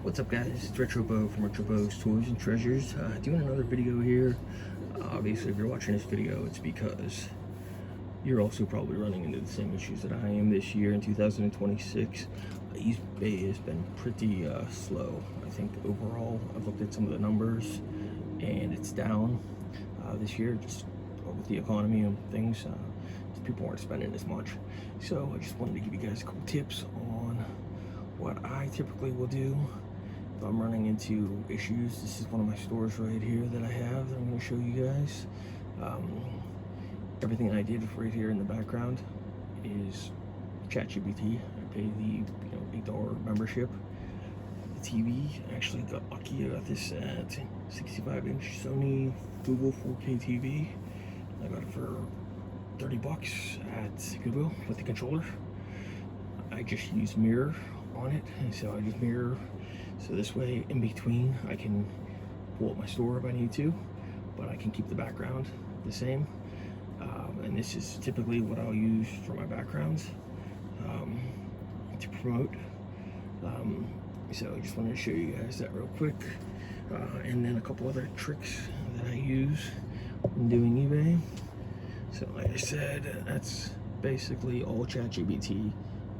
What's up, guys? It's Retro Bo from Retro Bo's Toys and Treasures. Doing another video here. Obviously, if you're watching this video, it's because you're also probably running into the same issues that I am this year in 2026. eBay has been pretty slow. I think overall, I've looked at some of the numbers, and it's down this year, just with the economy and things. People aren't spending as much. So I just wanted to give you guys a couple tips on what I typically will do if I'm running into issues. This is one of my stores right here that I have that I'm going to show you guys. Everything I did right here in the background is ChatGPT. I paid the $8 membership. The TV, I actually got lucky. I got this at 65-inch Sony Google 4K TV. I got it for 30 bucks at Goodwill with the controller. I just use mirror on it, and so I just mirror, so this way in between I can pull up my store if I need to, but I can keep the background the same. And this is typically what I'll use for my backgrounds to promote. So I just wanted to show you guys that real quick, and then a couple other tricks that I use when doing eBay. So like I said, that's basically all ChatGPT.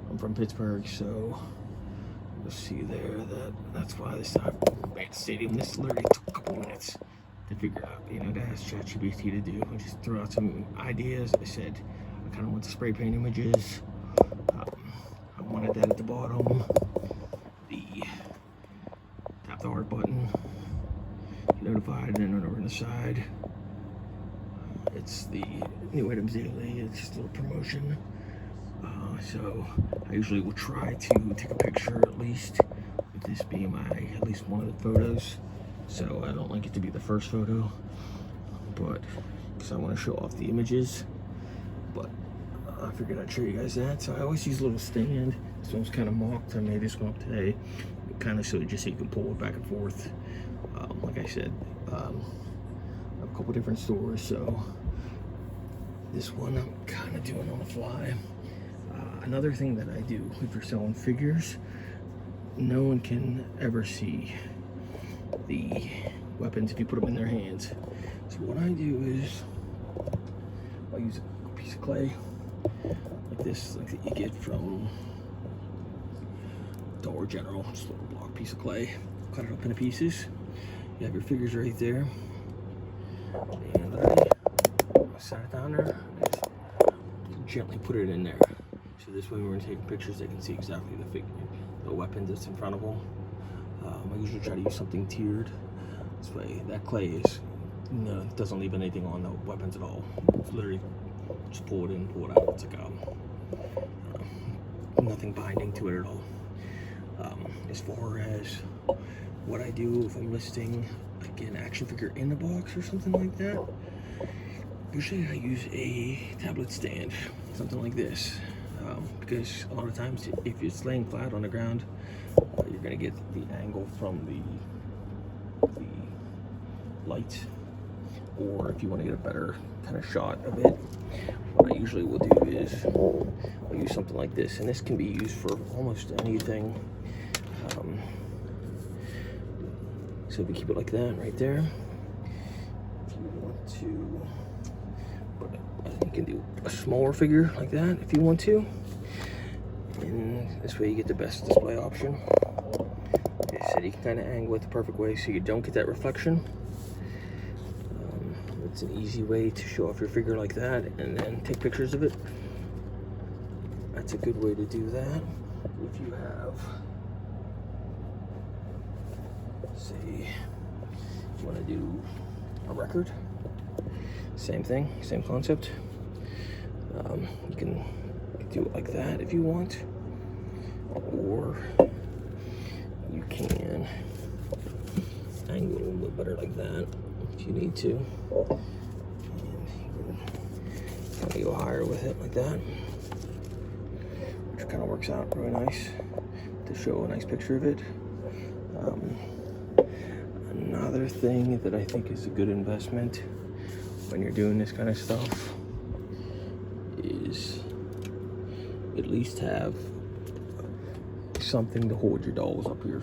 I'm from Pittsburgh, so you'll see there that's why this time at the stadium, this literally took a couple minutes to figure out, to ask ChatGPT to do. I just threw out some ideas. I said I kind of want the spray paint images. I wanted that at the bottom. Tap the heart button, get notified, and then over on the side, it's the new items daily. It's just a little promotion. So I usually will try to take a picture at least, with this being at least one of the photos. So I don't like it to be the first photo, but because I want to show off the images. But I figured I'd show you guys that. So I always use a little stand. This one's kind of mocked. I made this one up today, kind of so you can pull it back and forth. Like I said, I have a couple different stores, so this one I'm kind of doing on the fly. Another thing that I do, if you're selling figures, no one can ever see the weapons if you put them in their hands. So what I do is I use a piece of clay like this, like that you get from Dollar General, just a little block piece of clay. Cut it up into pieces. You have your figures right there, and I set it down there. Gently put it in there. So this way when we're taking pictures, they can see exactly the weapons that's in front of them. I usually try to use something tiered. This way that clay is, it doesn't leave anything on the weapons at all. It's literally just pull it in, pull it out. It's like nothing binding to it at all. As far as what I do if I'm listing like an action figure in the box or something like that, usually I use a tablet stand, something like this, because a lot of times if it's laying flat on the ground, you're going to get the angle from the light, or if you want to get a better kind of shot of it, what I usually will do is I'll use something like this, and this can be used for almost anything. So if you keep it like that right there, if you want to, you can do a smaller figure like that if you want to, and this way you get the best display option. Like I said, you can kind of angle it the perfect way so you don't get that reflection. It's an easy way to show off your figure like that and then take pictures of it. That's a good way to do that. If you have, say, you want to do a record, same thing, same concept. You can do it like that if you want, or you can angle it a little bit better like that if you need to, and you can kind of go higher with it like that, which kind of works out really nice to show a nice picture of it. Another thing that I think is a good investment when you're doing this kind of stuff is at least have something to hold your dolls up your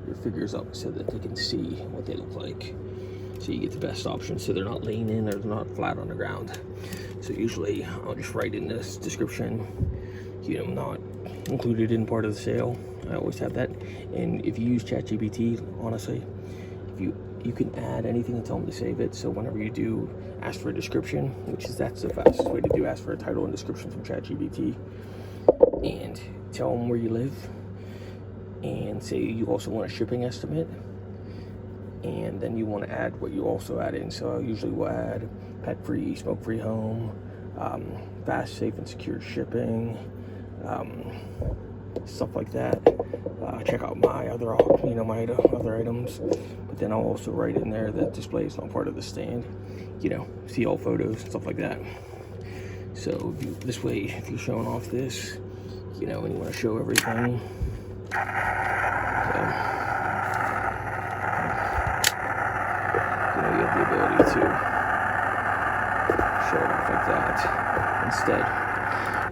your figures up so that they can see what they look like. So you get the best option, so they're not laying in or they're not flat on the ground. So usually I'll just write in this description, you know, not included in part of the sale. I always have that. And if you use ChatGPT, honestly, if you can add anything and tell them to save it. So whenever you do ask for a description, that's the fastest way to do, ask for a title and description from ChatGPT, and tell them where you live, and say you also want a shipping estimate, and then you want to add what you also add in. So I usually will add pet-free, smoke-free home, fast, safe, and secure shipping, stuff like that. Check out my other, my other items. But then I'll also write in there that display is not part of the stand. See all photos and stuff like that. So this way, if you're showing off this, and you want to show everything. You have the ability to show it off like that instead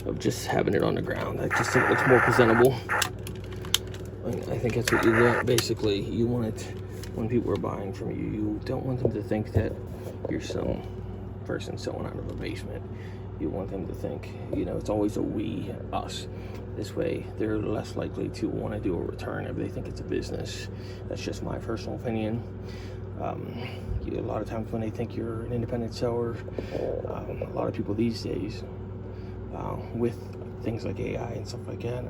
of just having it on the ground. I just think it looks more presentable. I think that's what you want. Basically, you want it when people are buying from you. You don't want them to think that you're some person selling out of a basement. You want them to think, it's always a we, us. This way, they're less likely to want to do a return if they think it's a business. That's just my personal opinion. A lot of times when they think you're an independent seller, a lot of people these days, with things like AI and stuff like that,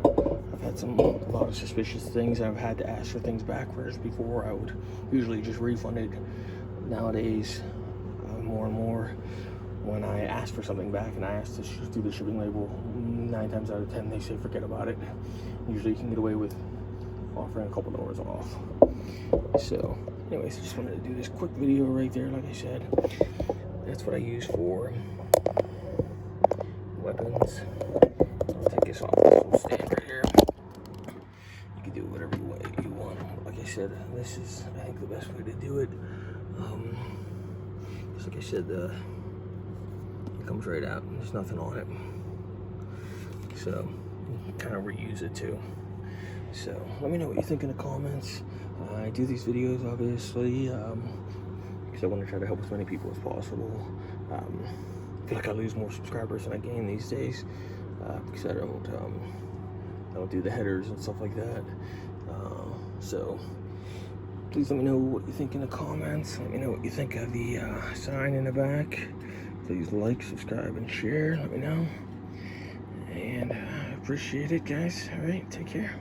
I've had a lot of suspicious things, and I've had to ask for things back, whereas before I would usually just refund it. Nowadays, more and more, when I ask for something back and I ask to do the shipping label, 9 times out of 10 they say forget about it. Usually you can get away with offering a couple dollars off. So anyways, just wanted to do this quick video right there. Like I said, that's what I use for weapons. I'll take this off this little stand right here. You can do whatever way you want. Like I said, this is, I think, the best way to do it. Just like I said, it comes right out. There's nothing on it. So you can kind of reuse it too. So let me know what you think in the comments. I do these videos obviously because I want to try to help as many people as possible. I feel like I lose more subscribers than I gain these days because I don't do the headers and stuff like that. So please let me know what you think in the comments. Let me know what you think of the sign in the back. Please like, subscribe, and share. Let me know. And I appreciate it, guys. All right, take care.